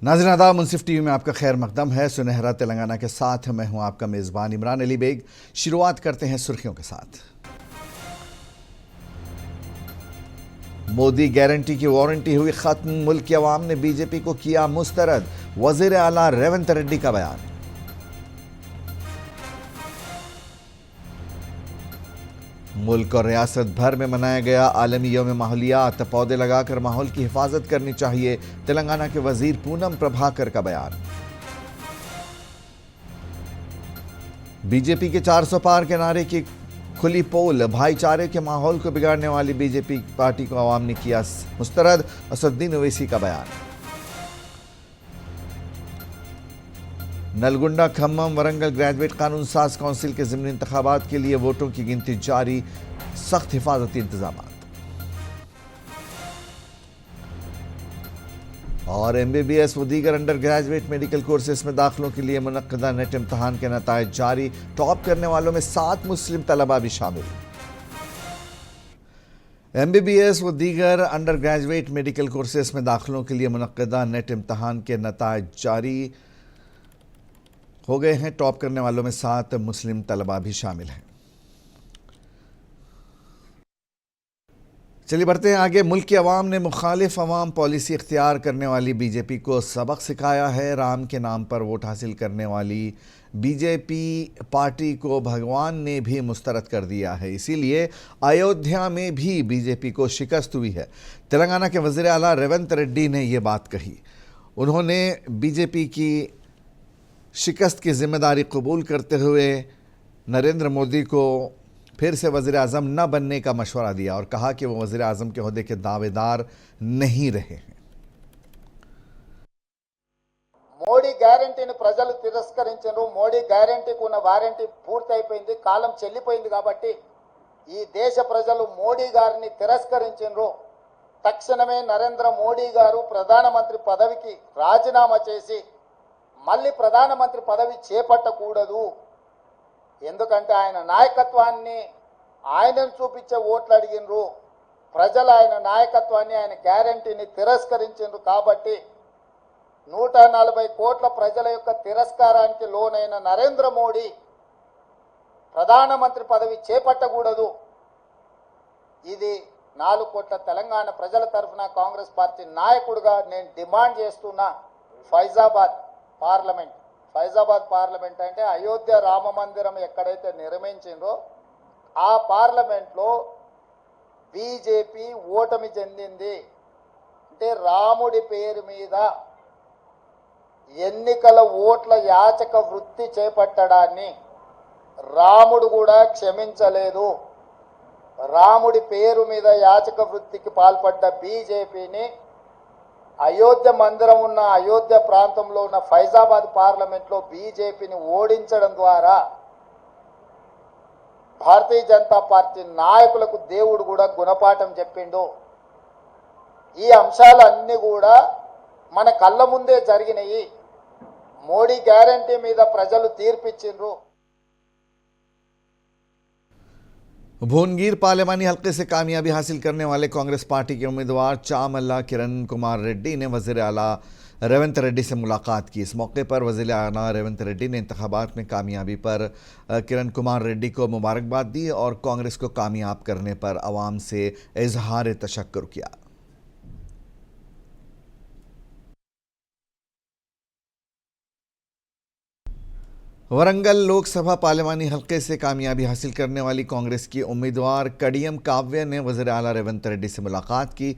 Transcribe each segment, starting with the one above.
नाज़रीन आदाब, मुनसिफ टीवी में आपका खैर मकदम है। सुनहरा तेलंगाना के साथ मैं हूं आपका मेज़बान इमरान अली बेग। शुरुआत करते हैं सुर्खियों के साथ। मोदी गारंटी की वारंटी हुई खत्म, मुल्क की अवाम ने बीजेपी को किया मुस्तरद। वज़ीर आला रेवंत रेड्डी का बयान। मुल्क और रियासत भर में मनाया गया आलमी यौम माहौलियात, पौधे लगाकर माहौल की हिफाजत करनी चाहिए, तेलंगाना के वजीर पूनम प्रभाकर का बयान। बीजेपी के 400 पार के नारे की खुली पोल, भाईचारे के माहौल को बिगाड़ने वाली बीजेपी पार्टी को आवाम ने किया मुस्तरद, असदुद्दीन ओवैसी का बयान। नलगुंडा, खम्मम, वरंगल ग्रेजुएट कानून साज काउंसिल के ज़िमनी इंतखाबात के लिए वोटों की गिनती जारी, सख्त हिफाजती इंतजाम। और एमबीबीएस व दीगर अंडर ग्रेजुएट मेडिकल कोर्सेज में दाखिलों के लिए मुनक्कदा नेट इम्तहान के नतायज जारी, टॉप करने वालों में 7 मुस्लिम तलबा भी शामिल। एमबीबीएस व दीगर अंडर ग्रेजुएट मेडिकल कोर्सेज में दाखिलों के लिए मुनक्कदा नेट इम्तहान के नतायज जारी हो गए हैं। टॉप करने वालों में 7 मुस्लिम तलबा भी शामिल हैं। चलिए बढ़ते हैं आगे। मुल्क की अवाम ने मुखालिफ अवाम पॉलिसी इख्तियार करने वाली बीजेपी को सबक सिखाया है। राम के नाम पर वोट हासिल करने वाली बीजेपी पार्टी को भगवान ने भी मुस्तरद कर दिया है, इसीलिए अयोध्या में भी बीजेपी को शिकस्त हुई है। तेलंगाना के वज़ीर आला रेवंत रेड्डी ने यह बात कही। उन्होंने बीजेपी की शिकस्त की जिम्मेदारी कबूल करते हुए नरेंद्र मोदी को फिर से वज़ीर आज़म न बनने का मशवरा दिया और कहा कि वो वज़ीर आज़म के ओहदे के दावेदार नहीं रहे हैं। మోడీ గ్యారంటీని ప్రజలు తిరస్కరించారు. మోడీ గ్యారంటీకి ఉన్న వారంటీ పూర్తయిపోయింది, కాలం చెల్లిపోయింది. కాబట్టి ఈ దేశ ప్రజలు మోడీ గారిని తిరస్కరించారు. తక్షణమే నరేంద్ర మోడీ గారు ప్రధానమంత్రి పదవికి రాజీనామా చేసి మళ్ళీ ప్రధానమంత్రి పదవి చేపట్టకూడదు. ఎందుకంటే ఆయన నాయకత్వాన్ని ఆయనను చూపించే ఓట్లు అడిగినరు. ప్రజలు ఆయన నాయకత్వాన్ని, ఆయన గ్యారంటీని తిరస్కరించారు. కాబట్టి 140 కోట్ల ప్రజల యొక్క తిరస్కారానికి లోనైన నరేంద్ర మోడీ ప్రధానమంత్రి పదవి చేపట్టకూడదు. ఇది 4 కోట్ల తెలంగాణ ప్రజల తరఫున కాంగ్రెస్ పార్టీ నాయకుడిగా నేను డిమాండ్ చేస్తున్నా. ఫైజాబాద్ పార్లమెంట్ అంటే అయోధ్య రామ మందిరం ఎక్కడైతే నిర్మించిందో ఆ పార్లమెంట్లో బీజేపీ ఓటమి చెందింది. అంటే రాముడి పేరు మీద ఎన్నికల ఓట్ల యాచక వృత్తి చేపట్టడాన్ని రాముడు కూడా క్షమించలేదు. రాముడి పేరు మీద యాచక వృత్తికి పాల్పడ్డ బీజేపీని అయోధ్య మందిరం ఉన్న అయోధ్య ప్రాంతంలో ఉన్న ఫైజాబాద్ పార్లమెంట్లో బీజేపీని ఓడించడం ద్వారా భారతీయ జనతా పార్టీ నాయకులకు దేవుడు కూడా గుణపాఠం చెప్పిండు. ఈ అంశాలన్నీ కూడా మన కళ్ళ ముందే జరిగినాయి. మోడీ గ్యారంటీ మీద ప్రజలు తీర్పిచ్చిండ్రు. भुवनगिर पार्लिमानी हल्के से कामयाबी हासिल करने वाले कांग्रेस पार्टी के उम्मीदवार चामल्ला किरण कुमार रेड्डी ने वज़ीर आला रेवंत रेड्डी से मुलाकात की। इस मौके पर वज़ीर आला रेवंत रेड्डी ने इंतखाबात में कामयाबी पर किरण कुमार रेड्डी को मुबारकबाद दी और कांग्रेस को कामयाब करने पर आवाम से इजहार तशक्कुर किया। वरंगल लोकसभा पार्लिमानी हल्के से कामयाबी हासिल करने वाली कांग्रेस की उम्मीदवार कडियम काव्य ने वज़ीर आला रेवंत रेड्डी से मुलाकात की।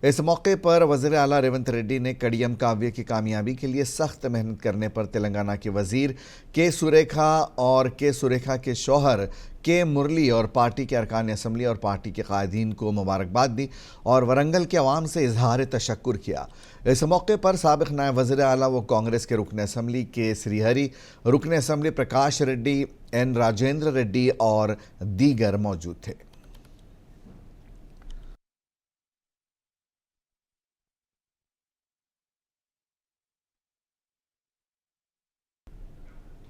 इस मौके पर वज़ीर आला रेवंत रेड्डी ने कडियम काव्य की कामयाबी के लिए सख्त मेहनत करने पर तेलंगाना के वज़ीर के सुरेखा और के सुरेखा के शौहर के मुरली और पार्टी के अरकान असम्बली और पार्टी के कायदीन को मुबारकबाद दी और वरंगल के अवाम से इजहार तशक्कुर किया। इस मौके पर साबिक़ नायब वज़ीर आला व कांग्रेस के रुकन असम्बली के श्रीहरी, रुकन असम्बली प्रकाश रेड्डी, एन राजेंद्र रेड्डी और दीगर मौजूद थे।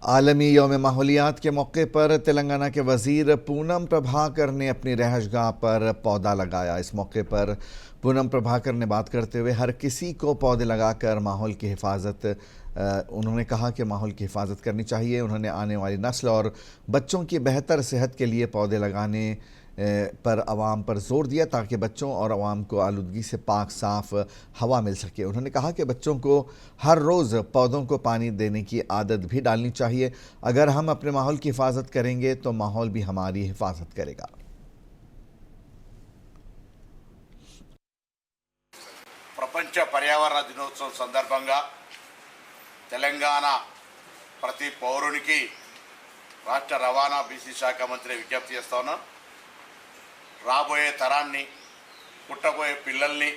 आलमी यौम माहौलियात के मौके पर तेलंगाना के वजीर पूनम प्रभाकर ने अपनी रहशगाह पर पौधा लगाया। इस मौके पर पूनम प्रभाकर ने बात करते हुए हर किसी को पौधे लगाकर माहौल की हिफाजत उन्होंने कहा कि माहौल की हिफाजत करनी चाहिए। उन्होंने आने वाली नस्ल और बच्चों की बेहतर सेहत के लिए पौधे लगाने पर आवाम पर जोर दिया ताकि बच्चों और आवाम को आलूदगी से पाक साफ हवा मिल सके। उन्होंने कहा कि बच्चों को हर रोज़ पौधों को पानी देने की आदत भी डालनी चाहिए। अगर हम अपने माहौल की हिफाजत करेंगे तो माहौल भी हमारी हिफाजत करेगा। ప్రపంచ పర్యావరణ దినోత్సవం సందర్భంగా తెలంగాణ ప్రతి పౌరునికి రాష్ట్ర రవాణా బీసీ శాఖ మంత్రి విజ్ఞప్తి చేస్తా ఉన్నాను. రాబోయే తరాన్ని పుట్టబోయే పిల్లల్ని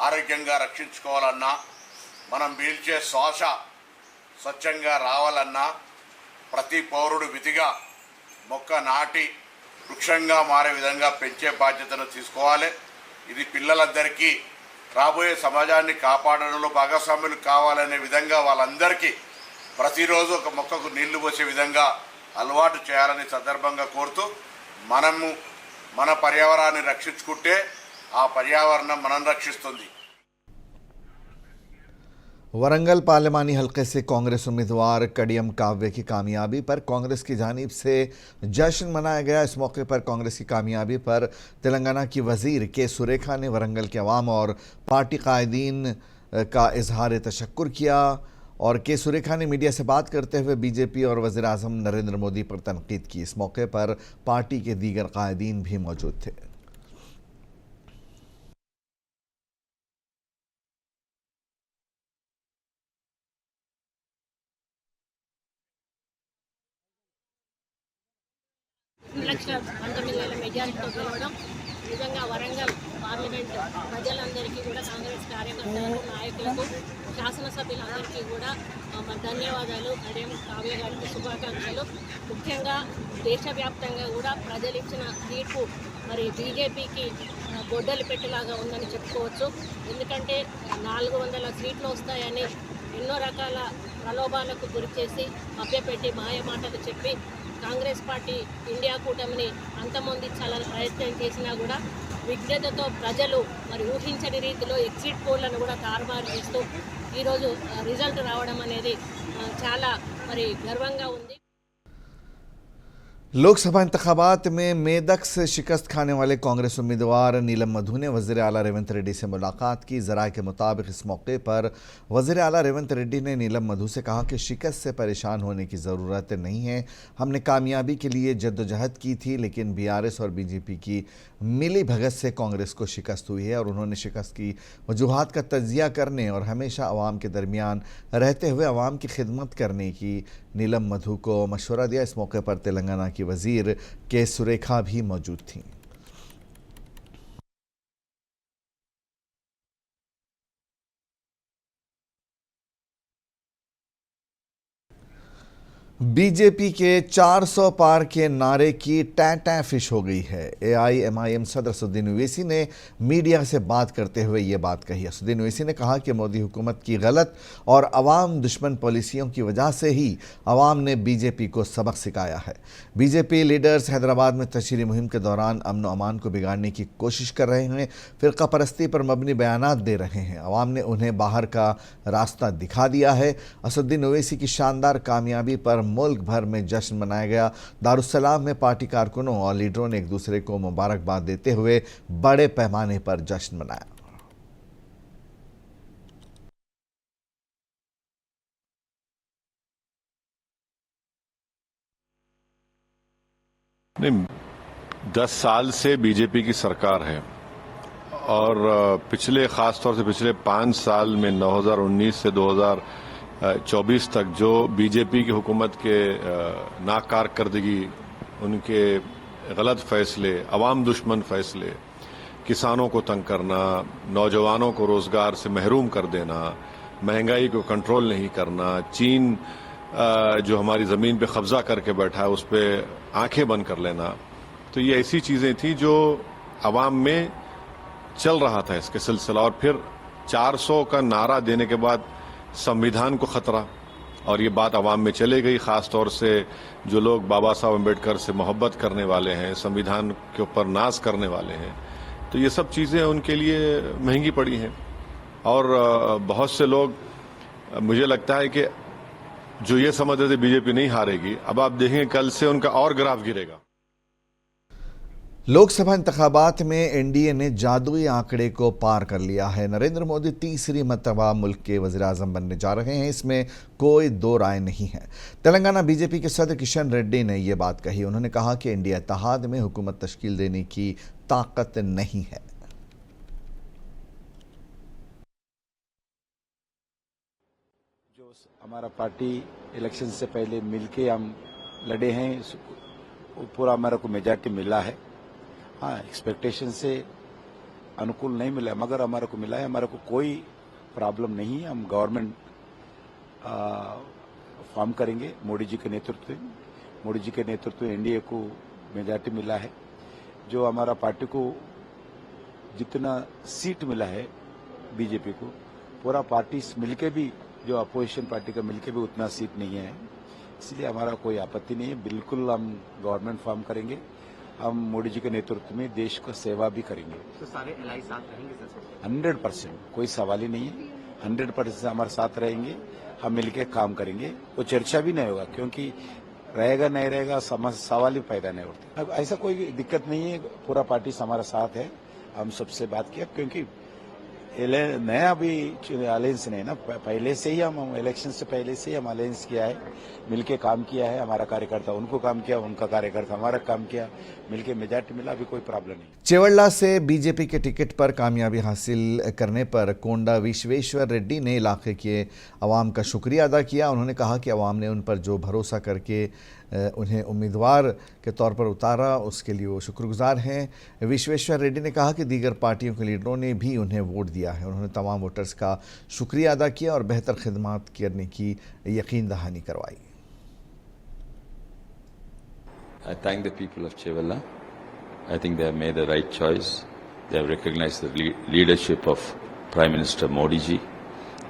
ఆరోగ్యంగా రక్షించుకోవాలన్నా మనం పీల్చే శ్వాస స్వచ్ఛంగా రావాలన్నా ప్రతి పౌరుడు విధిగా మొక్క నాటి వృక్షంగా మారే విధంగా పెంచే బాధ్యతను తీసుకోవాలి. ఇది పిల్లలందరికీ రాబోయే సమాజాన్ని కాపాడడంలో భాగస్వాములు కావాలనే విధంగా వాళ్ళందరికీ ప్రతిరోజు ఒక మొక్కకు నీళ్లు పోసే విధంగా అలవాటు చేయాలని సందర్భంగా కోరుతూ మనము మన పర్యావరణాన్ని రక్షించుకుంటే ఆ పర్యావరణం మనం రక్షిస్తుంది. वरंगल पार्लिमानी हलके से कांग्रेस उम्मीदवार कड़ियम काव्य की कामयाबी पर कांग्रेस की जानिब से जश्न मनाया गया। इस मौके पर कांग्रेस की कामयाबी पर तेलंगाना की वजीर के सुरेखा ने वरंगल के अवाम और पार्टी कायदीन का इजहार तशक्कुर किया। और के सुरेखा ने मीडिया से बात करते हुए बीजेपी और वज़ीर आज़म नरेंद्र मोदी पर तनकीद की। इस मौके पर पार्टी के दीगर कायदीन भी मौजूद थे। లక్షల 19,000 మెజారిటీతో గెలవడం నిజంగా వరంగల్ పార్లమెంట్ ప్రజలందరికీ కూడా కాంగ్రెస్ కార్యకర్తలకు నాయకులకు శాసనసభ్యులందరికీ కూడా ధన్యవాదాలు. కడియం కావ్య గారికి శుభాకాంక్షలు. ముఖ్యంగా దేశవ్యాప్తంగా కూడా ప్రజలు ఇచ్చిన తీర్పు మరి బీజేపీకి గొడ్డలి పెట్టేలాగా ఉందని చెప్పుకోవచ్చు. ఎందుకంటే 400 సీట్లు వస్తాయని ఎన్నో రకాల ప్రలోభాలకు గురిచేసి మభ్యపెట్టి మాయ మాటలు చెప్పి కాంగ్రెస్ పార్టీ ఇండియా కూటమిని అంతమొందించాలని ప్రయత్నం చేసినా కూడా విజ్ఞతతో ప్రజలు మరి ఊహించని రీతిలో ఎగ్జిట్ పోల్లను కూడా తారుమారు చేస్తూ ఈరోజు రిజల్ట్ రావడం అనేది చాలా మరి గర్వంగా ఉంది. लोकसभा इंतखाबात में मेदक से शिकस्त खाने वाले कांग्रेस उम्मीदवार नीलम मधु ने वज़ीर आला रेवंत रेड्डी से मुलाकात की। ज़राए के मुताबिक इस मौके पर वज़ीर आला रेवंत रेड्डी ने नीलम मधु से कहा कि शिकस्त से परेशान होने की ज़रूरत नहीं है। हमने कामयाबी के लिए जद्दोजहद की थी, लेकिन बीआरएस और बीजेपी की मिली भगत से कांग्रेस को शिकस्त हुई है। और उन्होंने शिकस्त की वजूहात का तजिया करने और हमेशा अवाम के दरमियान रहते हुए अवाम की खिदमत करने की नीलम मधु को मशवरा दिया। इस मौके पर तेलंगाना की वजीर के सुरेखा भी मौजूद थीं। बीजेपी के 400 पार के नारे की टैं फिश हो गई है। एआईएमआईएम सदर असदुद्दीन ओवैसी ने मीडिया से बात करते हुए ये बात कही। असदुद्दीन ओवैसी ने कहा कि मोदी हुकूमत की गलत और अवाम दुश्मन पॉलिसियों की वजह से ही अवाम ने बीजेपी को सबक सिखाया है। बीजेपी लीडर्स हैदराबाद में तशहीरी मुहिम के दौरान अमन व अमान को बिगाड़ने की कोशिश कर रहे हैं, फ़िरका परस्ती पर मबनी बयानात दे रहे हैं। अवाम ने उन्हें बाहर का रास्ता दिखा दिया है। असदुद्दीन ओवैसी की शानदार कामयाबी पर मुल्क भर में जश्न मनाया गया। दारुस्सलाम में पार्टी कारकुनों और लीडरों ने एक दूसरे को मुबारकबाद देते हुए बड़े पैमाने पर जश्न मनाया। नहीं, 10 साल से बीजेपी की सरकार है और पिछले खास तौर से पिछले 5 साल में 2019 से 2024 तक जो बीजेपी की हुकूमत के नाकारकर्दगी, उनके गलत फैसले, अवाम दुश्मन फैसले, किसानों को तंग करना, नौजवानों को रोजगार से महरूम कर देना, महंगाई को कंट्रोल नहीं करना, चीन जो हमारी ज़मीन पे कब्जा करके बैठा है उस पर आंखें बंद कर लेना, तो ये ऐसी चीज़ें थी जो अवाम में चल रहा था इसके सिलसिला। और फिर 400 का नारा देने के बाद संविधान को खतरा, और ये बात आवाम में चले गई। ख़ास तौर से जो लोग बाबा साहब अम्बेडकर से मोहब्बत करने वाले हैं, संविधान के ऊपर नाज करने वाले हैं, तो ये सब चीज़ें उनके लिए महंगी पड़ी हैं। और बहुत से लोग, मुझे लगता है कि जो ये समझ रहे थे बीजेपी नहीं हारेगी, अब आप देखेंगे कल से उनका और ग्राफ गिरेगा। लोकसभा इंतखाबात में एनडीए ने जादुई आंकड़े को पार कर लिया है। नरेंद्र मोदी तीसरी मर्तबा मुल्क के वज़ीर-ए-आज़म बनने जा रहे हैं, इसमें कोई दो राय नहीं है। तेलंगाना बीजेपी के सदर किशन रेड्डी ने यह बात कही। उन्होंने कहा कि एनडीए इत्तेहाद में हुकूमत तश्कील देने की ताकत नहीं है। जो हमारा पार्टी इलेक्शन से पहले मिलके हम लड़े हैं, पूरा हमारा को मेजॉरिटी मिला है। हाँ, एक्सपेक्टेशन से अनुकूल नहीं मिला, मगर हमारे को मिला है। हमारे को कोई प्रॉब्लम नहीं है। हम गवर्नमेंट फॉर्म करेंगे मोदी जी के नेतृत्व में। मोदी जी के नेतृत्व में एनडीए को मेजॉरिटी मिला है। जो हमारा पार्टी को जितना सीट मिला है बीजेपी को, पूरा पार्टी मिलके भी, जो अपोजिशन पार्टी का मिलके भी उतना सीट नहीं है। इसलिए हमारा कोई आपत्ति नहीं है। बिल्कुल हम गवर्नमेंट फॉर्म करेंगे। हम मोदी जी के नेतृत्व में देश को सेवा भी करेंगे। तो सारे एलआई साथ रहेंगे सर? 100%, कोई सवाल ही नहीं है। 100% हमारे साथ रहेंगे। हम मिलके काम करेंगे। वो चर्चा भी नहीं होगा, क्योंकि रहेगा नहीं रहेगा सवाल ही पैदा नहीं होता। अब ऐसा कोई दिक्कत नहीं है। पूरा पार्टी हमारे साथ है। हम सबसे बात किया, क्योंकि नया भी अलायंस नहीं ना, पहले से ही हम इलेक्शन से पहले से ही हम अलायंस किया है, मिलके काम किया है। हमारा कार्यकर्ता उनको काम किया, उनका कार्यकर्ता हमारा काम किया, मिलके मेजॉरिटी मिला। अभी कोई प्रॉब्लम नहीं। चेवल्ला से बीजेपी के टिकट पर कामयाबी हासिल करने पर कोंडा विश्वेश्वर रेड्डी ने इलाके के अवाम का शुक्रिया अदा किया। उन्होंने कहा कि अवाम ने उन पर जो भरोसा करके उन्हें उम्मीदवार के तौर पर उतारा, उसके लिए वो शुक्रगुजार हैं। विश्वेश्वर रेड्डी ने कहा कि दीगर पार्टियों के लीडरों ने भी उन्हें वोट दिया है। उन्होंने तमाम वोटर्स का शुक्रिया अदा किया और बेहतर खिदमत करने की यकीन दहानी करवाई। I thank the people of Chevalla. I think they have made the right choice. They have recognized the leadership of Prime Minister Modi ji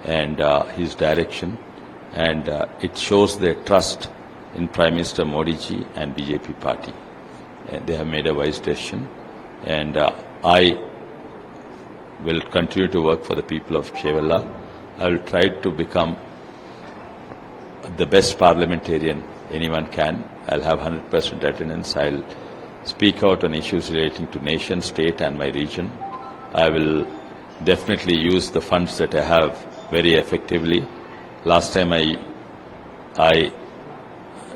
and his direction, and it shows their trust in Prime Minister Modi ji and BJP party. And they have made a wise decision, and I will continue to work for the people of Chevalla. I will try to become the best parliamentarian anyone can. I'll have 100% attendance. I'll speak out on issues relating to nation, state and my region. I will definitely use the funds that I have very effectively. Last time I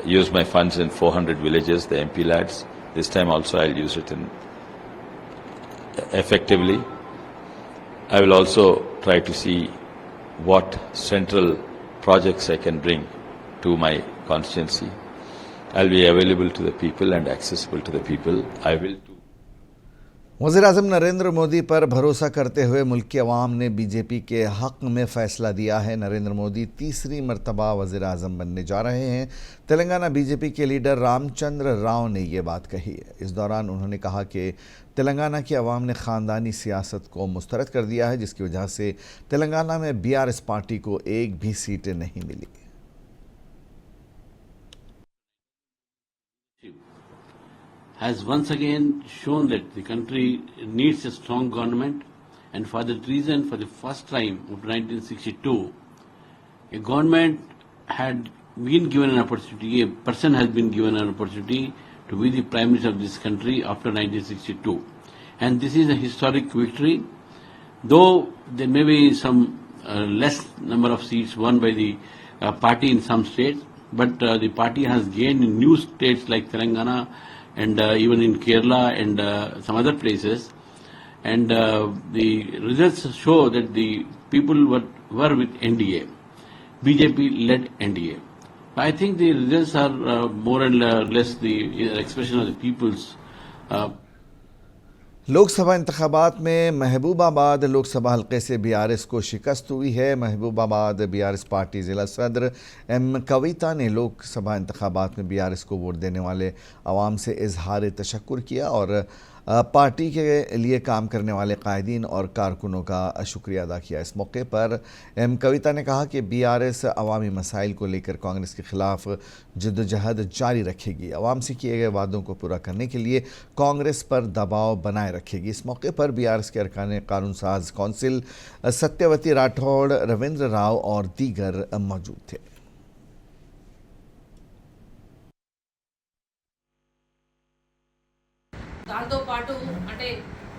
used my funds in 400 villages, the MP lads. This time also I'll use it effectively. I will also try to see what central projects I can bring to my constituency. I'll be available to the people and accessible to the people. I will do. वज़ीर-ए-आज़म नरेंद्र मोदी पर भरोसा करते हुए मुल्क के अवाम ने BJP के हक़ में फ़ैसला दिया है। नरेंद्र मोदी तीसरी मरतबा वज़ीर-ए-आज़म बनने जा रहे हैं। तेलंगाना बीजेपी के लीडर रामचंद्र राव ने ये बात कही है। इस दौरान उन्होंने कहा कि तेलंगाना के अवाम ने ख़ानदानी सियासत को मुस्तरद कर दिया है, जिसकी वजह से तेलंगाना में बीआरएस पार्टी को एक भी सीटें नहीं मिली। has once again shown that the country needs a strong government, and for that reason, for the first time of 1962, a government had been given an opportunity, a person has been given an opportunity to be the Prime Minister of this country after 1962. And this is a historic victory. Though there may be some less number of seats won by the party in some states, but the party has gained in new states like Telangana, and even in Kerala and some other places. And the results show that the people were with NDA. BJP led NDA. I think the results are more and less the expression of the people's. Lok Sabha इंतखाबात में महबूबाबाद लोकसभा हल्के से BRS को शिकस्त हुई है। Mahabubabad BRS party ज़िला सदर एम कविता ने लोकसभा इंतखाबात में बीआरएस को वोट देने वाले अवाम से इजहार तशक्कुर किया और पार्टी के लिए काम करने वाले कायदीन और कारकुनों का शुक्रिया अदा किया। इस मौके पर एम कविता ने कहा कि बीआरएस अवामी मसाइल को लेकर कांग्रेस के खिलाफ जद्दोजहद जारी रखेगी। अवाम से किए गए वादों को पूरा करने के लिए कांग्रेस पर दबाव बनाए रखेगी। इस मौके पर बीआरएस के अरकान कानून साज कौंसिल सत्यवती राठौड़, रविंद्र राव और दीगर मौजूद थे। దాంతో పాటు అంటే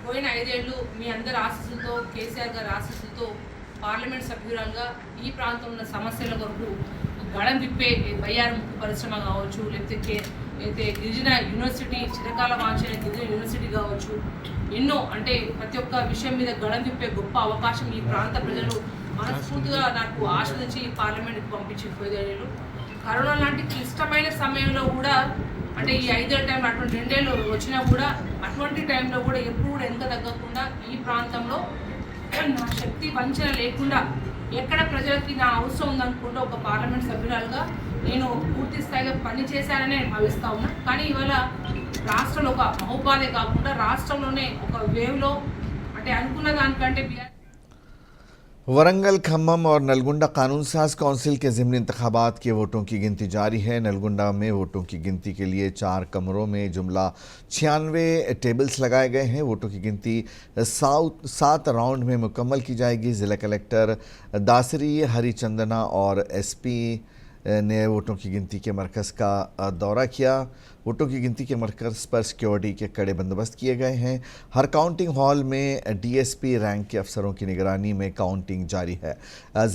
పోయిన 5 ఏళ్ళు మీ అందరి ఆశీస్సులతో కేసీఆర్ గారి ఆశీస్సులతో పార్లమెంట్ సభ్యురాలుగా ఈ ప్రాంతంలో ఉన్న సమస్యల కొరకు గళం విప్పే బయ్యారం ముఖ్య పరిశ్రమ కావచ్చు, లేకపోతే గిరిజన యూనివర్సిటీ చిరకాల వాంఛన గిరిజన యూనివర్సిటీ కావచ్చు, ఎన్నో అంటే ప్రతి ఒక్క విషయం మీద గళం విప్పే గొప్ప అవకాశం ఈ ప్రాంత ప్రజలు మనస్ఫూర్తిగా నాకు ఆస్వాదించి పార్లమెంట్కి పంపించి 5 ఏళ్ళు కరోనా లాంటి క్లిష్టమైన సమయంలో కూడా అంటే ఈ 5 ఏళ్ళ టైంలో అటువంటి 2 ఏళ్ళు వచ్చినా కూడా అటువంటి టైంలో కూడా ఎప్పుడు కూడా ఎంత తగ్గకుండా ఈ ప్రాంతంలో నా శక్తి వంచన లేకుండా ఎక్కడ ప్రజలకి నా అవసరం ఉందనుకుంటూ ఒక పార్లమెంట్ సభ్యురాలుగా నేను పూర్తి స్థాయిగా పనిచేశానని నేను భావిస్తా ఉన్నా. కానీ ఇవాళ రాష్ట్రంలో ఒక మహోపాధి కాకుండా రాష్ట్రంలోనే ఒక వేవ్లో అంటే అనుకున్న దానికంటే वरंगल, खम्मम और नलगुंडा कानून साज काउंसिल के ज़िमनी इंतखाबात के वोटों की गिनती जारी है। नलगुंडा में वोटों की गिनती के लिए 4 कमरों में जुमला 96 टेबल्स लगाए गए हैं। वोटों की गिनती 7 राउंड में मुकम्मल की जाएगी। ज़िला कलेक्टर दासरी हरिचंदना और एसपी ने वोटों की गिनती के मरकज़ का दौरा किया। वोटों की गिनती के मरकज़ पर सिक्योरिटी के कड़े बंदोबस्त किए गए हैं। हर काउंटिंग हॉल में डीएसपी रैंक के अफसरों की निगरानी में काउंटिंग जारी है।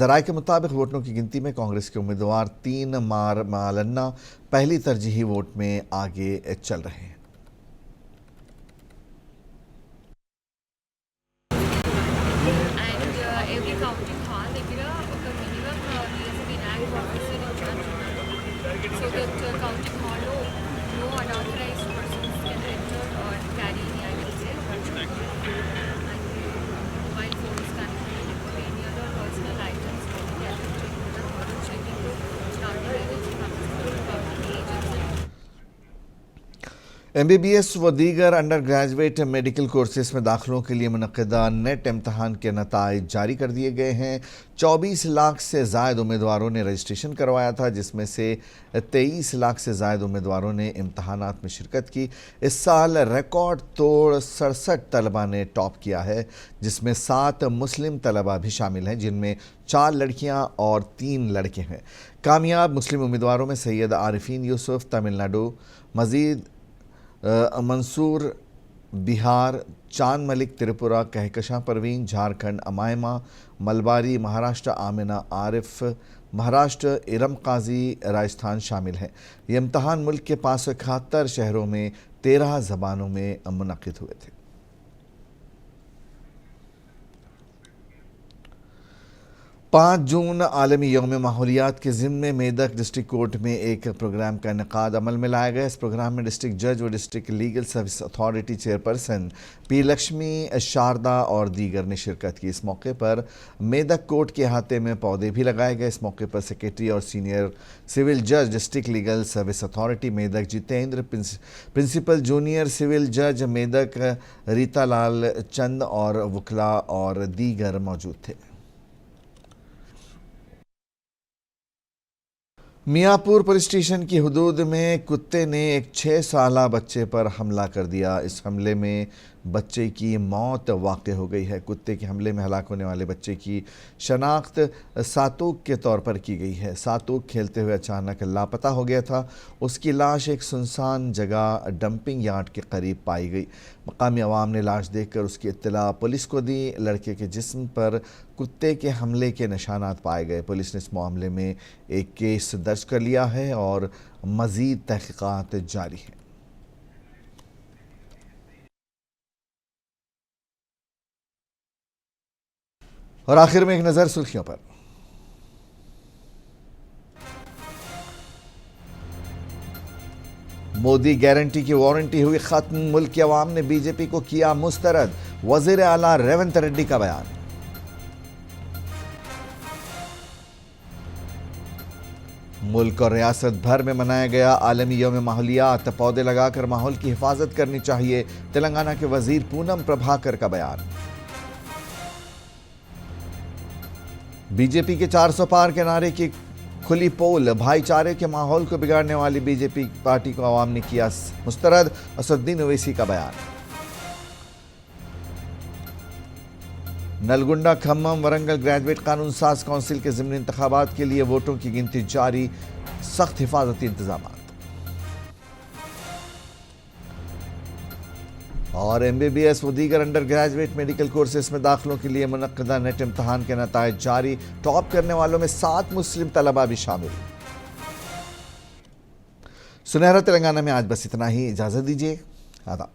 ज़राए के मुताबिक वोटों की गिनती में कांग्रेस के उम्मीदवार 3 मालन्ना पहली तरजीही वोट में आगे चल रहे हैं। MBBS व दीगर अंडर ग्रेजुएट मेडिकल कोर्सेस में दाखिलों के लिए मुनक़्क़दा नेट इम्तहान के नताइज जारी कर दिए गए हैं। 24 लाख से ज़ायद उम्मीदवारों ने रजिस्ट्रेशन करवाया था, जिसमें से 23 लाख से ज़ायद उम्मीदवारों ने इम्तहानात में शिरकत की। इस साल रिकॉर्ड तोड़ 67 तलबा ने टॉप किया है, जिसमें 7 मुस्लिम तलबा भी शामिल हैं, जिनमें 4 लड़कियां और 3 लड़के हैं। कामयाब मुस्लिम उम्मीदवारों में सैयद आरिफीन यूसुफ तमिलनाडु, मजीद मंसूर बिहार, चांद मलिक त्रिपुरा, कहकशां परवीन झारखंड, अमायमा मलबारी महाराष्ट्र, आमिना आरिफ महाराष्ट्र, इरम काजी राजस्थान शामिल हैं। ये इम्तहान मुल्क के 571 शहरों में 13 ज़बानों में मुनक़्क़िद हुए थे। 5 जून आलमी यौम माहौलियात के ज़िम्मे मेदक डिस्ट्रिक्ट कोर्ट में एक प्रोग्राम का इनेकाद अमल में लाया गया। इस प्रोग्राम में डिस्ट्रिक्ट जज व district legal service authority chairperson P Lakshmi, Sharada और दीगर ने शिरकत की। इस मौके पर मेदक कोर्ट के अहाते में पौधे भी लगाए गए। इस मौके पर सेक्रेटरी और सीनियर सिविल जज district legal service authority Medak Jitendra, principal junior civil जज मेदक रीता लाल चंद और वकला और दीगर मौजूद थे। मियाँपुर पुलिस स्टेशन की हुदूद में कुत्ते ने एक 6 साला बच्चे पर हमला कर दिया। इस हमले में बच्चे की मौत वाक़ हो गई है। कुत्ते के हमले में हलाक होने वाले बच्चे की शनाख्त सातूक के तौर पर की गई है। सातूक खेलते हुए अचानक लापता हो गया था। उसकी लाश एक सुनसान जगह डंपिंग यार्ड के करीब पाई गई। मकामी अवाम ने लाश देखकर उसकी इत्तला पुलिस को दी। लड़के के जिस्म पर कुत्ते के हमले के निशानात पाए गए। पुलिस ने इस मामले में एक केस दर्ज कर लिया है और मज़ीद तहक़ीक़ात जारी है। और आखिर में एक नज़र सुर्खियों पर। मोदी गारंटी की वारंटी हुई खत्म, मुल्क की अवाम ने बीजेपी को किया मुस्तरद, वज़ीर आला रेवंत रेड्डी का बयान। मुल्क और रियासत भर में मनाया गया आलमी यौम माहौलियात, पौधे लगाकर माहौल की हिफाजत करनी चाहिए, तेलंगाना के वजीर पूनम प्रभाकर का बयान। बीजेपी के 400 पार के नारे की खुली पोल, भाईचारे के माहौल को बिगाड़ने वाली बीजेपी पार्टी को आवाम ने किया मुस्तरद, असदुद्दीन ओवैसी का बयान। नलगुंडा, खम्मम, वरंगल ग्रेजुएट कानून साज काउंसिल के ज़िमनी इंतखाबात के लिए वोटों की गिनती जारी, सख्त हिफाजती इंतजाम। और MBBS व दीगर अंडर ग्रेजुएट मेडिकल कोर्सेस में दाखिलों के लिए मुनक्किदा नेट इम्तहान के नताइज जारी, टॉप करने वालों में 7 मुस्लिम तलबा भी शामिल। सुनहरा तेलंगाना में आज बस इतना ही, इजाजत दीजिए, आदाब।